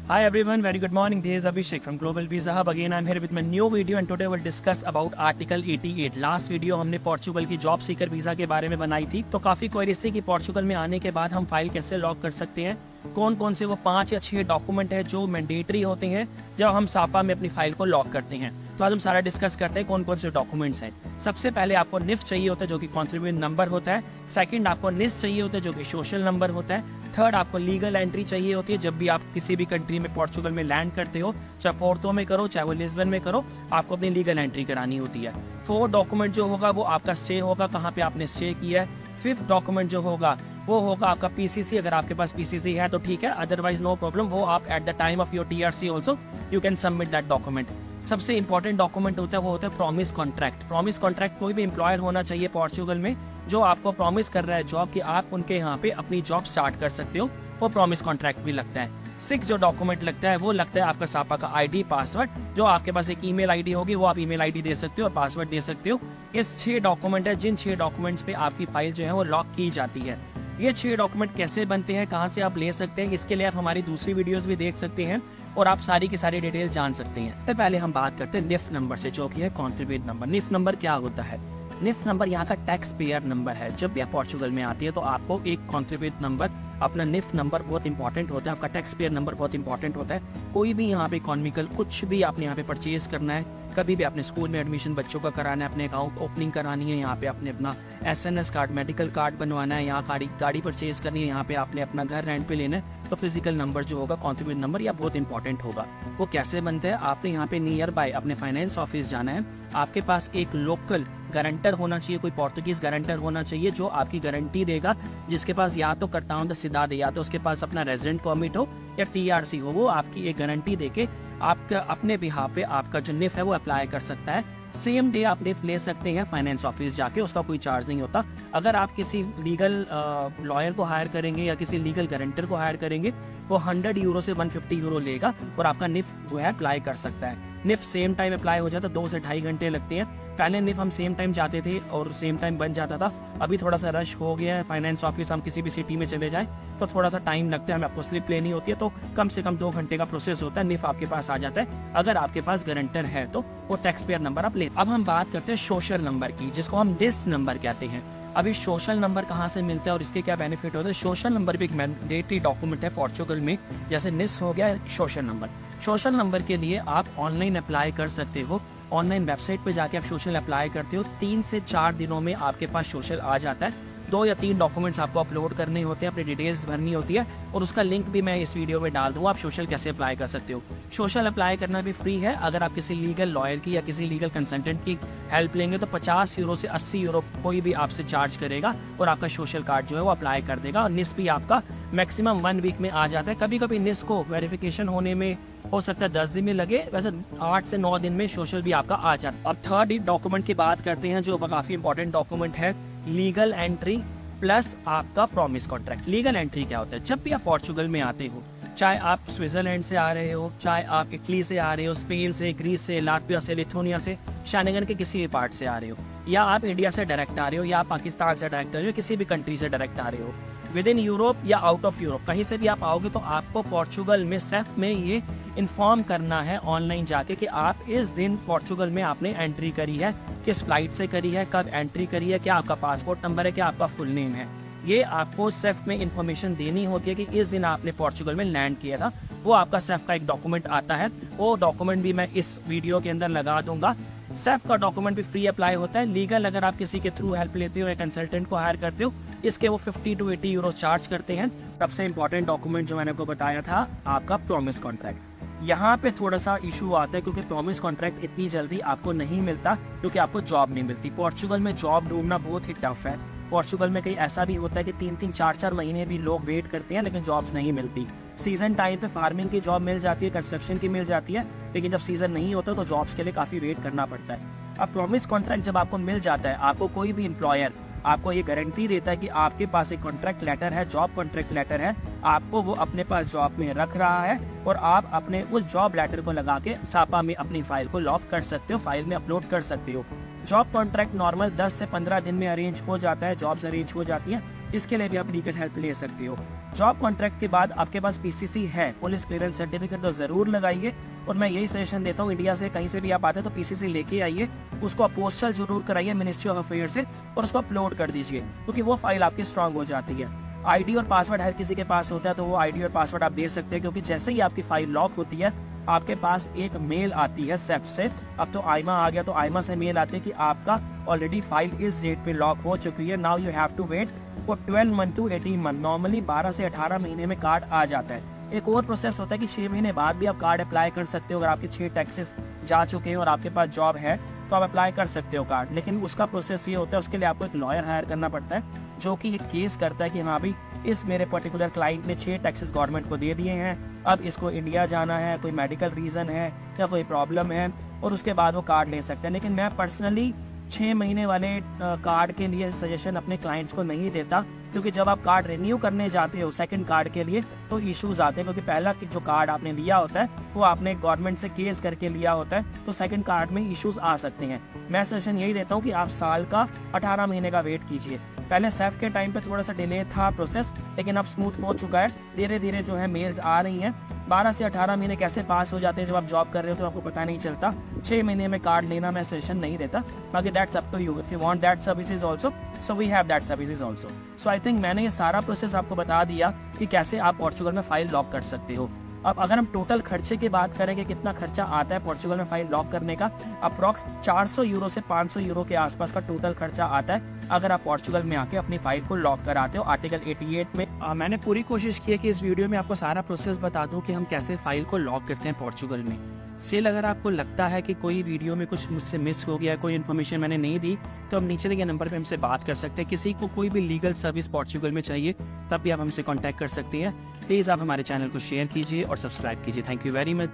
Hi everyone, very good morning. This is Abhishek from Global Visa Hub. Again, I'm here with my new video and today we'll discuss about Article 88. Last video हमने Portugal की job seeker visa के बारे में बनाई थी, तो काफ़ी queries थी कि पोर्चुगल में आने के बाद हम फाइल कैसे लॉक कर सकते हैं, कौन कौन से वो 5 या 6 डॉक्यूमेंट है जो मैंडेटरी होते हैं जब हम सापा में अपनी फाइल को लॉक करते हैं। तो आज हम सारा डिस्कस करते हैं कौन कौन से डॉक्यूमेंट्स हैं। सबसे पहले आपको निफ चाहिए होता है जो कि कॉन्ट्रीब्यूशन नंबर होता है। सेकंड आपको निस चाहिए होता है जो कि सोशल नंबर होता है। थर्ड आपको लीगल एंट्री चाहिए होती है जब भी आप किसी भी कंट्री में पोर्चुगल में लैंड करते हो, चाहे पोर्तो में करो चाहे वो लिस्बन में करो, आपको अपनी लीगल एंट्री करानी होती है। फोर्थ डॉक्यूमेंट जो होगा वो आपका स्टे होगा, कहाँ पे आपने स्टे किया है। फिफ्थ डॉक्यूमेंट जो होगा वो होगा आपका पीसीसी, अगर आपके पास पीसीसी है तो ठीक है, अदरवाइज नो प्रॉब्लम, वो आप at the time of your TRC also you can submit that document. सबसे इंपॉर्टेंट डॉक्यूमेंट होता है वो होता है प्रॉमिस कॉन्ट्रैक्ट। प्रॉमिस कॉन्ट्रैक्ट कोई भी एम्प्लॉयर होना चाहिए पोर्चुगल में जो आपको प्रॉमिस कर रहा है जॉब कि आप उनके यहाँ पे अपनी जॉब स्टार्ट कर सकते हो, वो प्रॉमिस कॉन्ट्रैक्ट भी लगता है। 6 जो डॉक्यूमेंट लगता है वो लगता है आपका सापा का आईडी, पासवर्ड, जो आपके पास एक ईमेल आईडी होगी वो आप ईमेल आईडी दे सकते हो और पासवर्ड दे सकते हो। इस 6 डॉक्यूमेंट है जिन 6 डॉक्यूमेंट्स पे आपकी फाइल जो है वो लॉक की जाती है। ये 6 डॉक्यूमेंट कैसे बनते हैं, कहाँ से आप ले सकते हैं, इसके लिए आप हमारी दूसरी वीडियोस भी देख सकते हैं और आप सारी की सारी डिटेल जान सकते हैं। तो पहले हम बात करते हैं निफ नंबर से, जो कि है कॉन्ट्रीब्यूट नंबर। निफ नंबर क्या होता है? निफ नंबर यहाँ का टैक्स पेयर नंबर है। जब भी आप पोर्चुगल में आती है तो आपको एक कॉन्ट्रीब्यूट नंबर, अपना निफ नंबर बहुत इंपॉर्टेंट होता है, आपका टैक्स पेयर नंबर बहुत इंपॉर्टेंट होता है। कोई भी यहाँ पे इकोनॉमिकल कुछ भी आपने यहाँ पे परचेज करना है, कभी भी आपने स्कूल में एडमिशन बच्चों का कराना है, अपने अकाउंट ओपनिंग करानी है, यहाँ पे आपने अपना एसएनएस कार्ड, मेडिकल कार्ड बनवाना है, यहाँ गाड़ी परचेज करनी है, यहाँ पे आपने अपना घर रेंट पे लेना है, तो फिजिकल नंबर जो होगा कॉन्ट्रीब्यूट नंबर या बहुत इंपॉर्टेंट होगा। वो कैसे बनता है? आपने यहाँ पे नियर बाय अपने फाइनेंस ऑफिस जाना है, आपके पास एक लोकल गारंटर होना चाहिए, कोई पोर्तुगीज गारंटर होना चाहिए जो आपकी गारंटी देगा, जिसके पास या तो करताउन द सिदा दे, या तो उसके पास अपना रेजिडेंट परमिट हो या टीआरसी हो, वो आपकी एक गारंटी देके आपका अपने बिहाफ पे आपका जो निफ है वो अप्लाई कर सकता है। सेम डे आप निफ ले सकते हैं फाइनेंस ऑफिस जाके, उसका कोई चार्ज नहीं होता। अगर आप किसी लीगल लॉयर को हायर करेंगे या किसी लीगल गारंटर को हायर करेंगे, वो 100 यूरो से 150 यूरो लेगा और आपका निफ जो है अप्लाई कर सकता है। निफ सेम टाइम अप्लाई हो जाता है, 2 से 2.5 घंटे लगते हैं। पहले निफ हम सेम टाइम जाते थे और सेम टाइम बन जाता था, अभी थोड़ा सा रश हो गया है। फाइनेंस ऑफिस हम किसी भी सिटी में चले जाएं तो थोड़ा सा टाइम लगता है, हमें आपको स्लिप लेनी होती है, तो कम से कम 2 घंटे का प्रोसेस होता है, निफ आपके पास आ जाता है। अगर आपके पास गारंटर है तो वो टैक्स पेयर नंबर आप ले। अब हम बात करते हैं सोशल नंबर की, जिसको हम डिस नंबर कहते हैं। अभी सोशल नंबर कहाँ से मिलता है और इसके क्या बेनिफिट होते हैं? सोशल नंबर भी एक मैंडेटरी डॉक्यूमेंट है पोर्चुगल में, जैसे निस हो गया सोशल नंबर। सोशल नंबर के लिए आप ऑनलाइन अप्लाई कर सकते हो, ऑनलाइन वेबसाइट पे जाके आप सोशल अप्लाई करते हो, 3 से 4 दिनों में आपके पास सोशल आ जाता है। 2 या 3 डॉक्यूमेंट्स आपको अपलोड करने होते हैं, अपनी डिटेल्स भरनी होती है और उसका लिंक भी मैं इस वीडियो में डाल दूंगा, आप सोशल कैसे अप्लाई कर सकते हो। सोशल अप्लाई करना भी फ्री है, अगर आप किसी लीगल लॉयर की या किसी लीगल कंसल्टेंट की हेल्प लेंगे तो 50 यूरो से 80 यूरो कोई भी आपसे चार्ज करेगा और आपका सोशल कार्ड जो है वो अप्लाई कर देगा। और निस भी आपका मैक्सिमम 1 वीक में आ जाता है। कभी कभी निस को वेरिफिकेशन होने में हो सकता है 10 दिन में लगे, वैसे 8 से 9 दिन में सोशल भी आपका आ जाता है। अब थर्ड डॉक्यूमेंट की बात करते हैं जो काफी इंपॉर्टेंट डॉक्यूमेंट है, लीगल एंट्री प्लस आपका प्रॉमिस कॉन्ट्रैक्ट। लीगल एंट्री क्या होता है? जब भी आप पोर्चुगल में आते हो, चाहे आप स्विट्जरलैंड से आ रहे हो, चाहे आप इटली से आ रहे हो, स्पेन से, ग्रीस से, लाटविया से, लिथुनिया से, शेंगेन के किसी भी पार्ट से आ रहे हो, या आप इंडिया से डायरेक्ट आ रहे हो, या पाकिस्तान से डायरेक्ट आ रहे हो, किसी भी कंट्री से डायरेक्ट आ रहे हो, विद इन यूरोप या आउट ऑफ यूरोप, कहीं से भी आप आओगे तो आपको पोर्चुगल में सेफ में ये इन्फॉर्म करना है ऑनलाइन जाके कि आप इस दिन पोर्चुगल में आपने एंट्री करी है, किस फ्लाइट से करी है, कब एंट्री करी है, क्या आपका पासपोर्ट नंबर है, क्या आपका फुल नेम है। ये आपको सेफ में इंफॉर्मेशन देनी होती है कि इस दिन आपने पोर्चुगल में लैंड किया था। वो आपका सेफ का एक डॉक्यूमेंट आता है, वो डॉक्यूमेंट भी मैं इस वीडियो के अंदर लगा दूंगा। सेफ का डॉक्यूमेंट भी फ्री अप्लाई होता है। लीगल अगर आप किसी के थ्रू हेल्प लेते हो या कंसल्टेंट को हायर करते हो, इसके वो 50 to 80 यूरो चार्ज करते हैं। सबसे इंपॉर्टेंट डॉक्यूमेंट जो मैंने आपको बताया था, आपका प्रॉमिस कॉन्ट्रैक्ट। यहाँ पे थोड़ा सा इशू आता है क्योंकि प्रॉमिस कॉन्ट्रैक्ट इतनी जल्दी आपको नहीं मिलता, क्योंकि आपको जॉब नहीं मिलती। पोर्चुगल में जॉब ढूंढना बहुत ही टफ है। पोर्चुगल में कहीं ऐसा भी होता है कि 3-3, 4-4 महीने भी लोग वेट करते हैं लेकिन जॉब्स नहीं मिलती। सीजन टाइम पे फार्मिंग की जॉब मिल जाती है, कंस्ट्रक्शन की मिल जाती है, लेकिन जब सीजन नहीं होता तो जॉब्स के लिए काफी वेट करना पड़ता है। अब प्रॉमिस कॉन्ट्रैक्ट जब आपको मिल जाता है, आपको कोई भी एम्प्लॉयर आपको ये गारंटी देता है कि आपके पास एक कॉन्ट्रैक्ट लेटर है, जॉब कॉन्ट्रैक्ट लेटर है, आपको वो अपने पास जॉब में रख रहा है और आप अपने उस जॉब लेटर को लगा के सापा में अपनी फाइल को लॉक कर सकते हो, फाइल में अपलोड कर सकते हो। जॉब कॉन्ट्रैक्ट नॉर्मल 10 से 15 दिन में अरेंज हो जाता है, जॉब्स अरेंज हो जाती हैं। इसके लिए भी आप लीगल हेल्प ले सकते हो। जॉब कॉन्ट्रैक्ट के बाद आपके पास पीसीसी है, पुलिस क्लियरेंस सर्टिफिकेट, तो ज़रूर लगाइए। और मैं यही सजेशन देता हूँ, इंडिया से कहीं से भी आप आते हैं तो पीसीसी लेके आइए, उसको अपोस्टल जरूर कराइए मिनिस्ट्री ऑफ अफेयर से, और उसको अपलोड कर दीजिए, क्योंकि वो फाइल आपकी स्ट्रांग हो जाती है। आईडी और पासवर्ड हर किसी के पास होता है, तो वो आईडी और पासवर्ड आप दे सकते हैं, क्योंकि जैसे ही आपकी फाइल लॉक होती है आपके पास एक मेल आती है सेफ से। अब तो आईमा आ गया, तो आईमा से मेल आती है कि आपका ऑलरेडी फाइल इस डेट पे लॉक हो चुकी है, now you have to wait for 12 month to 18 month. Normally 12 से 18 महीने में कार्ड आ जाता है। एक और प्रोसेस होता है कि 6 महीने बाद भी आप कार्ड अप्लाई कर सकते हो। अगर आपके 6 टैक्सेस जा चुके हैं और आपके पास जॉब है तो आप अप्लाई कर सकते हो कार्ड, लेकिन उसका प्रोसेस ये होता है, उसके लिए आपको एक लॉयर हायर करना पड़ता है जो कि एक केस करता है कि हाँ भाई इस मेरे पर्टिकुलर क्लाइंट ने 6 टैक्सेस गवर्नमेंट को दे दिए हैं, अब इसको इंडिया जाना है, कोई मेडिकल रीज़न है या कोई प्रॉब्लम है, और उसके बाद वो कार्ड ले सकते हैं। लेकिन मैं पर्सनली 6 महीने वाले कार्ड के लिए सजेशन अपने क्लाइंट्स को नहीं देता, क्योंकि जब आप कार्ड रिन्यू करने जाते हो सेकंड कार्ड के लिए तो इश्यूज आते हैं, क्योंकि पहला जो कार्ड आपने लिया होता है वो आपने गवर्नमेंट से केस करके लिया होता है, तो सेकंड कार्ड में इश्यूज आ सकते हैं। मैं सजेशन यही देता हूँ कि आप साल का 18 महीने का वेट कीजिए। पहले सेफ के टाइम पे थोड़ा सा डिले था प्रोसेस, लेकिन अब स्मूथ हो चुका है, धीरे धीरे जो है मेल्स आ रही हैं। 12 से 18 महीने कैसे पास हो जाते हैं जब आप जॉब कर रहे हो तो आपको पता नहीं चलता। 6 महीने में कार्ड लेना मैं सजेशन नहीं देता, बाकी that's up to you. If you want that services also, so we have that services also. So I think मैंने ये सारा प्रोसेस आपको बता दिया कि कैसे आप पोर्चुगल में फाइल लॉक कर सकते हो। अब अगर हम टोटल खर्चे की बात करें कि कितना खर्चा आता है पोर्चुगल में फाइल लॉक करने का, अप्रॉक्स 400 यूरो से 500 यूरो के आसपास का टोटल खर्चा आता है अगर आप पोर्चुगल में आके अपनी फाइल को लॉक कराते हो आर्टिकल 88 में। मैंने पूरी कोशिश की है कि इस वीडियो में आपको सारा प्रोसेस बता दूं कि हम कैसे फाइल को लॉक करते हैं पोर्चुगल में। स्टिल अगर आपको लगता है कि कोई वीडियो में कुछ मुझसे मिस हो गया, कोई इन्फॉर्मेशन मैंने नहीं दी, तो आप नीचे दिए नंबर पे हमसे बात कर सकते हैं। किसी को कोई भी लीगल सर्विस पोर्चुगल में चाहिए तब भी आप हमसे कांटेक्ट कर सकते हैं। प्लीज़ आप हमारे चैनल को शेयर कीजिए और सब्सक्राइब कीजिए। Thank you very much.